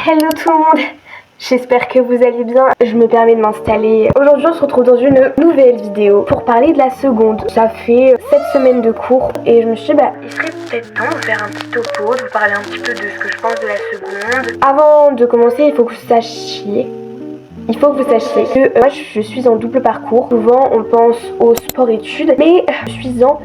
Hello tout le monde, j'espère que vous allez bien. Je me permets de m'installer. Aujourd'hui on se retrouve dans une nouvelle vidéo pour parler de la seconde. Ça fait 7 semaines de cours et je me suis dit il serait peut-être temps de faire un petit topo, de vous parler un petit peu de ce que je pense de la seconde. Avant de commencer, il faut que vous sachiez que moi je suis en double parcours. Souvent on pense au sport-études, mais je suis en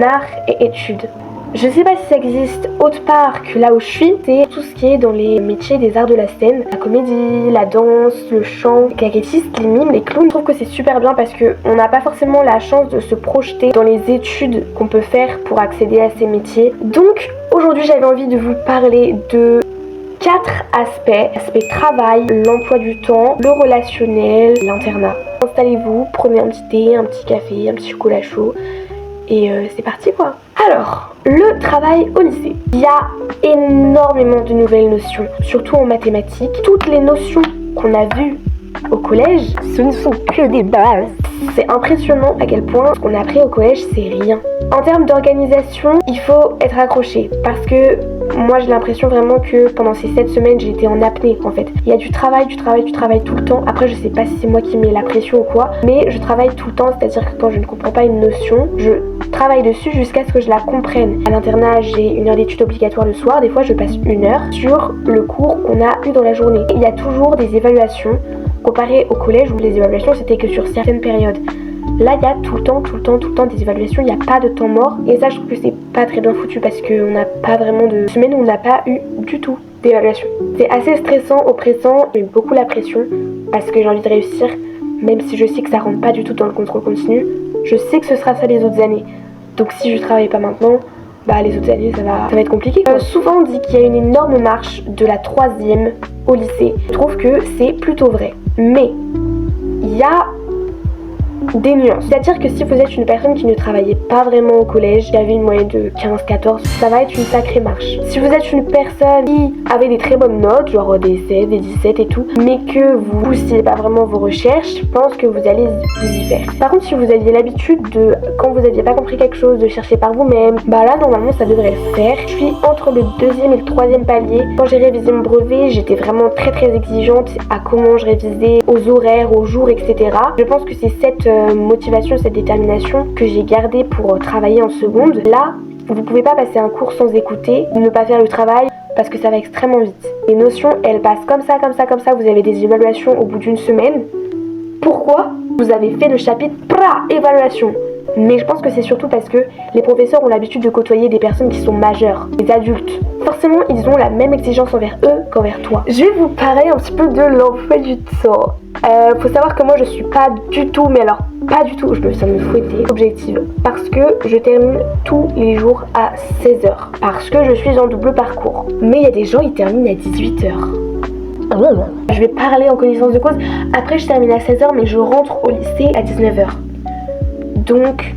art et études. Je sais pas si ça existe autre part que là où je suis, c'est tout ce qui est dans les métiers des arts de la scène. La comédie, la danse, le chant, les claquettistes, les mimes, les clowns. Je trouve que c'est super bien parce qu'on n'a pas forcément la chance de se projeter dans les études qu'on peut faire pour accéder à ces métiers. Donc aujourd'hui j'avais envie de vous parler de 4 aspects. L'aspect travail, l'emploi du temps, le relationnel, l'internat. Installez-vous, prenez un petit thé, un petit café, un petit chocolat chaud. Et c'est parti quoi. Alors, le travail au lycée. Il y a énormément de nouvelles notions, surtout en mathématiques. Toutes les notions qu'on a vues au collège, ce ne sont que des bases. C'est impressionnant à quel point ce qu'on a appris au collège, c'est rien. En termes d'organisation, il faut être accroché parce que moi j'ai l'impression vraiment que pendant ces 7 semaines j'ai été en apnée en fait. Il y a du travail tout le temps. Après je sais pas si c'est moi qui mets la pression ou quoi, mais je travaille tout le temps, c'est-à-dire que quand je ne comprends pas une notion, je travaille dessus jusqu'à ce que je la comprenne. À l'internat j'ai une heure d'études obligatoire le soir, des fois je passe une heure sur le cours qu'on a eu dans la journée. Il y a toujours des évaluations, comparé au collège où les évaluations c'était que sur certaines périodes. Là, il y a tout le temps des évaluations, il n'y a pas de temps mort. Et ça, je trouve que c'est pas très bien foutu parce qu'on n'a pas vraiment de semaine où on n'a pas eu du tout d'évaluation. C'est assez stressant, oppressant, j'ai eu beaucoup la pression parce que j'ai envie de réussir, même si je sais que ça rentre pas du tout dans le contrôle continu. Je sais que ce sera ça les autres années. Donc si je travaille pas maintenant, les autres années, ça va être compliqué. Souvent, on dit qu'il y a une énorme marche de la 3e au lycée. Je trouve que c'est plutôt vrai. Mais il y a des nuances. C'est-à-dire que si vous êtes une personne qui ne travaillait pas vraiment au collège, qui avait une moyenne de 15-14, ça va être une sacrée marche. Si vous êtes une personne qui avait des très bonnes notes, genre des 16, des 17 et tout, mais que vous poussiez pas vraiment vos recherches, je pense que vous allez vous y faire. Par contre, si vous aviez l'habitude de, quand vous n'aviez pas compris quelque chose, de chercher par vous-même, là normalement ça devrait le faire. Je suis entre le 2e et le 3e palier. Quand j'ai révisé mon brevet, j'étais vraiment très exigeante à comment je révisais, aux horaires, aux jours, etc. Je pense que c'est cette motivation, cette détermination que j'ai gardée pour travailler en seconde. Là, vous pouvez pas passer un cours sans écouter, ne pas faire le travail parce que ça va extrêmement vite. Les notions, elles passent comme ça, vous avez des évaluations au bout d'une semaine. Pourquoi ? Vous avez fait le chapitre, évaluation. Mais je pense que c'est surtout parce que les professeurs ont l'habitude de côtoyer des personnes qui sont majeures, des adultes. Forcément, ils ont la même exigence envers eux qu'envers toi. Je vais vous parler un petit peu de l'emploi du temps. Faut savoir que moi je suis pas du tout, je me sens me fouetter, objective. Parce que je termine tous les jours à 16h. Parce que je suis en double parcours. Mais il y a des gens, ils terminent à 18h. Je vais parler en connaissance de cause. Après je termine à 16h, mais je rentre au lycée à 19h. Donc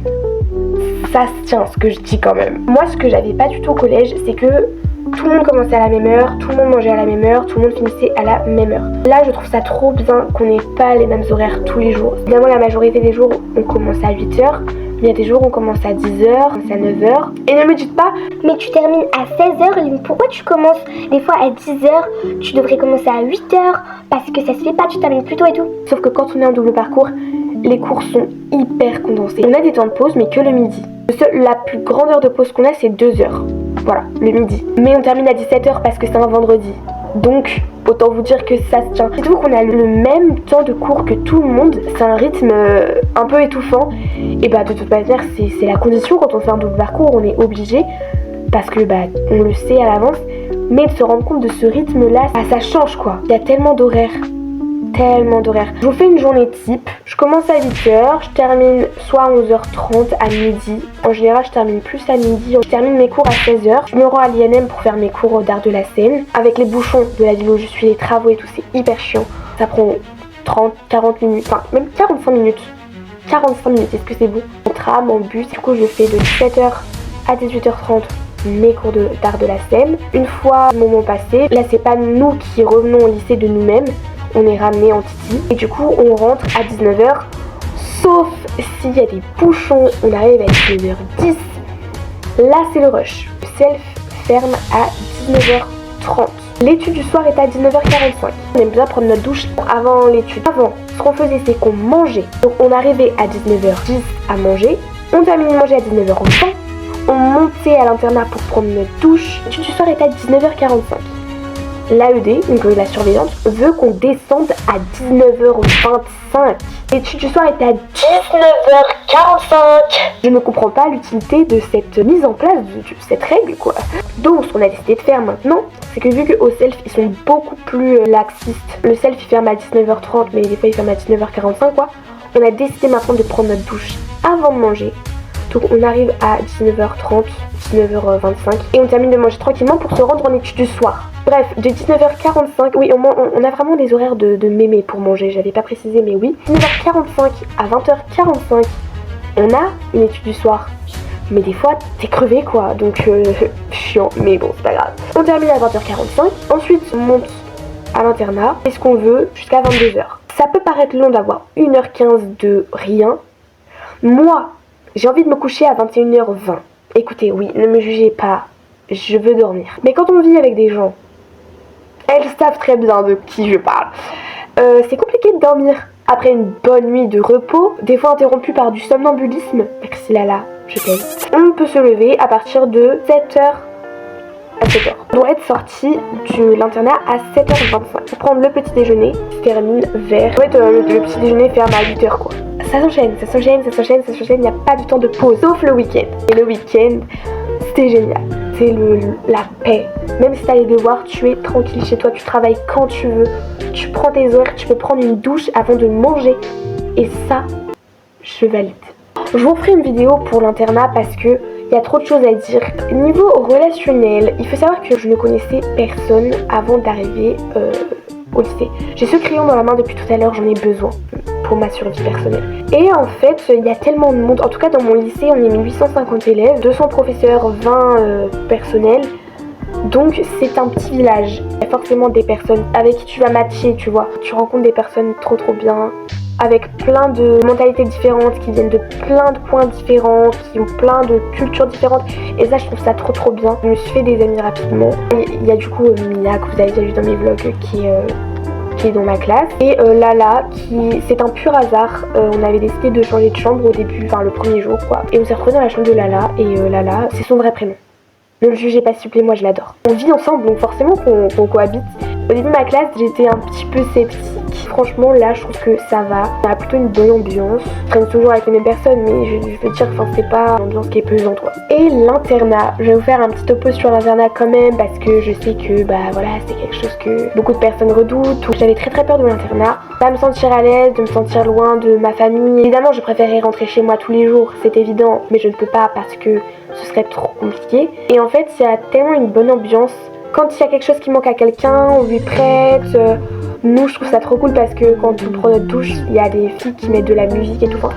ça se tient ce que je dis quand même. Moi ce que j'avais pas du tout au collège, c'est que tout le monde commençait à la même heure, tout le monde mangeait à la même heure, tout le monde finissait à la même heure. Là je trouve ça trop bien qu'on n'ait pas les mêmes horaires tous les jours. Évidemment la majorité des jours on commence à 8h, mais il y a des jours où on commence à 10h, à 9h. Et ne me dites pas mais tu termines à 16h, pourquoi tu commences des fois à 10h? Tu devrais commencer à 8h parce que ça se fait pas, tu termines plus tôt et tout. Sauf que quand on est en double parcours, les cours sont hyper condensés. On a des temps de pause mais que le midi. La plus grande heure de pause qu'on a c'est 2 heures. Voilà, le midi. Mais on termine à 17h parce que c'est un vendredi. Donc, autant vous dire que ça se tient. C'est tout qu'on a le même temps de cours que tout le monde. C'est un rythme un peu étouffant. Et de toute manière, c'est la condition quand on fait un double parcours. On est obligé parce que on le sait à l'avance. Mais de se rendre compte de ce rythme-là, ça change quoi. Il y a tellement d'horaires. Je vous fais une journée type. Je commence à 8h, je termine soit à 11h30 à midi. En général, je termine plus à midi. Je termine mes cours à 16h. Je me rends à l'INM pour faire mes cours d'art de la scène. Avec les bouchons de la ville où je suis, les travaux et tout, c'est hyper chiant. Ça prend 30, 40 minutes, enfin même 45 minutes. 45 minutes, est-ce que c'est bon? En tram, en bus, du coup je fais de 17h à 18h30 mes cours d'art de la scène. Une fois le moment passé, là c'est pas nous qui revenons au lycée de nous-mêmes. On est ramené en titi et du coup on rentre à 19h, sauf s'il y a des bouchons, on arrive à 19h10. Là c'est le rush. Le self ferme à 19h30. L'étude du soir est à 19h45. On aime bien prendre notre douche avant l'étude. Avant, ce qu'on faisait, c'est qu'on mangeait. Donc on arrivait à 19h10 à manger. On terminait de manger à 19h20. On montait à l'internat pour prendre notre douche. L'étude du soir est à 19h45. L'AED, donc la surveillante, veut qu'on descende à 19h25. L'étude du soir est à 19h45. Je ne comprends pas l'utilité de cette mise en place, de cette règle, quoi. Donc, ce qu'on a décidé de faire maintenant, c'est que vu qu'au self, ils sont beaucoup plus laxistes, le self, il ferme à 19h30, mais des fois, il ferme à 19h45, quoi. On a décidé maintenant de prendre notre douche avant de manger. Donc, on arrive à 19h30, 19h25, et on termine de manger tranquillement pour se rendre en étude du soir. Bref, de 19h45, oui, on a vraiment des horaires de mémé pour manger, j'avais pas précisé, mais oui. 19h45 à 20h45, on a une étude du soir. Mais des fois, t'es crevé, quoi, donc chiant, mais bon, c'est pas grave. On termine à 20h45, ensuite on monte à l'internat, fait ce qu'on veut, jusqu'à 22h. Ça peut paraître long d'avoir 1h15 de rien. Moi, j'ai envie de me coucher à 21h20. Écoutez, oui, ne me jugez pas, je veux dormir. Mais quand on vit avec des gens, elles savent très bien de qui je parle. C'est compliqué de dormir après une bonne nuit de repos, des fois interrompue par du somnambulisme. Merci Lala, je t'aime. On peut se lever à partir de 7h à 7h. On doit être sorti de l'internat à 7h25 pour prendre le petit déjeuner qui termine vers... En fait, le petit déjeuner ferme à 8h, quoi. Ça s'enchaîne, il n'y a pas du temps de pause, sauf le week-end. Et le week-end, c'est génial. C'est la paix. Même si t'as les devoirs, tu es tranquille chez toi, tu travailles quand tu veux, tu prends tes horaires, tu peux prendre une douche avant de manger. Et ça, je valide. Je vous ferai une vidéo pour l'internat parce que il y a trop de choses à dire. Niveau relationnel, il faut savoir que je ne connaissais personne avant d'arriver au lycée. J'ai ce crayon dans la main depuis tout à l'heure, j'en ai besoin pour ma survie personnelle. Et en fait, il y a tellement de monde. En tout cas, dans mon lycée, on est 1850 élèves, 200 professeurs, 20 personnels. Donc, c'est un petit village. Il y a forcément des personnes avec qui tu vas matcher, tu vois. Tu rencontres des personnes trop bien, avec plein de mentalités différentes, qui viennent de plein de coins différents, qui ont plein de cultures différentes. Et ça, je trouve ça trop bien. Je me suis fait des amis rapidement. Il y a du coup Mia, que vous avez déjà vu dans mes vlogs, qui est dans ma classe, et Lala, c'est un pur hasard. On avait décidé de changer de chambre au début, enfin le premier jour, quoi. Et on s'est retrouvés dans la chambre de Lala, et Lala, c'est son vrai prénom. Ne le jugez pas s'il vous plaît, moi je l'adore. On vit ensemble, donc forcément qu'on cohabite. Au début de ma classe, j'étais un petit peu sceptique. Franchement, là, je trouve que ça va. On a plutôt une bonne ambiance. Je traîne toujours avec les mêmes personnes, mais je veux dire, enfin, c'est pas une ambiance qui est pesante, quoi. Et l'internat, je vais vous faire un petit topo sur l'internat quand même, parce que je sais que, bah voilà, c'est quelque chose que beaucoup de personnes redoutent. J'avais très peur de l'internat. Pas me sentir à l'aise, de me sentir loin de ma famille. Évidemment, je préférerais rentrer chez moi tous les jours, c'est évident, mais je ne peux pas parce que ce serait trop compliqué. Et en fait, il y a tellement une bonne ambiance. Quand il y a quelque chose qui manque à quelqu'un, on lui prête. Nous, je trouve ça trop cool parce que quand on prend notre douche, il y a des filles qui mettent de la musique et tout. Enfin,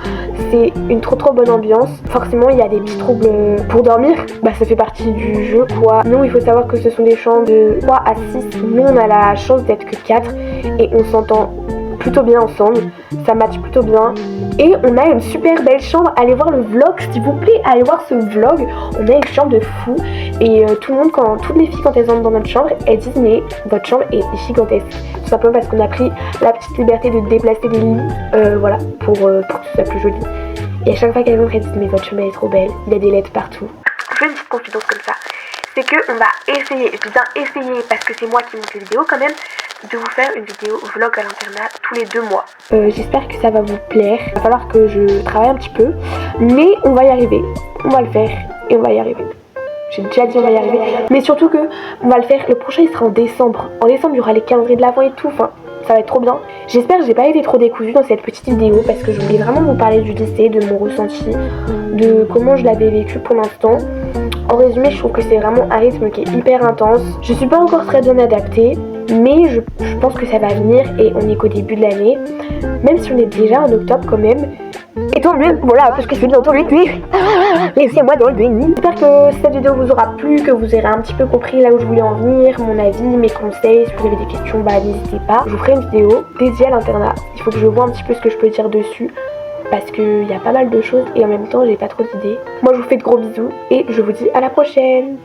c'est une trop bonne ambiance. Forcément, il y a des petits troubles pour dormir. Bah, ça fait partie du jeu, quoi. Nous, il faut savoir que ce sont des chambres de 3 à 6. Nous, on a la chance d'être que 4 et on s'entend plutôt bien ensemble. Ça match plutôt bien. Et on a une super belle chambre. Allez voir le vlog, s'il vous plaît. Allez voir ce vlog. On a une chambre de fou. Et toutes les filles, quand elles entrent dans notre chambre, elles disent mais votre chambre est gigantesque. Tout simplement parce qu'on a pris la petite liberté de déplacer les lits. Voilà, pour que ce soit plus joli. Et à chaque fois qu'elles entrent, elles disent mais votre chambre elle est trop belle. Il y a des lettres partout. Je fais une petite confidence comme ça. C'est qu'on va essayer, je dis bien essayer parce que c'est moi qui monte les vidéos quand même, de vous faire une vidéo vlog à l'internat tous les 2 mois. J'espère que ça va vous plaire. Il va falloir que je travaille un petit peu, mais on va y arriver. On va le faire et on va y arriver. J'ai déjà dit on va y arriver, mais surtout que on va le faire. Le prochain il sera en décembre. En décembre il y aura les calendriers de l'Avent et tout. Enfin, ça va être trop bien. J'espère que j'ai pas été trop décousue dans cette petite vidéo parce que je voulais vraiment vous parler du lycée, de mon ressenti, de comment je l'avais vécu pour l'instant. En résumé, je trouve que c'est vraiment un rythme qui est hyper intense. Je suis pas encore très bien adaptée, mais je pense que ça va venir et on est qu'au début de l'année. Même si on est déjà en octobre quand même. Et tant mieux, voilà, parce que je suis bientôt l'été. Laissez-moi dans le déni. J'espère que cette vidéo vous aura plu, que vous aurez un petit peu compris là où je voulais en venir, mon avis, mes conseils. Si vous avez des questions, bah n'hésitez pas. Je vous ferai une vidéo dédiée à l'internat. Il faut que je vois un petit peu ce que je peux dire dessus. Parce qu'il y a pas mal de choses et en même temps j'ai pas trop d'idées. Moi je vous fais de gros bisous et je vous dis à la prochaine.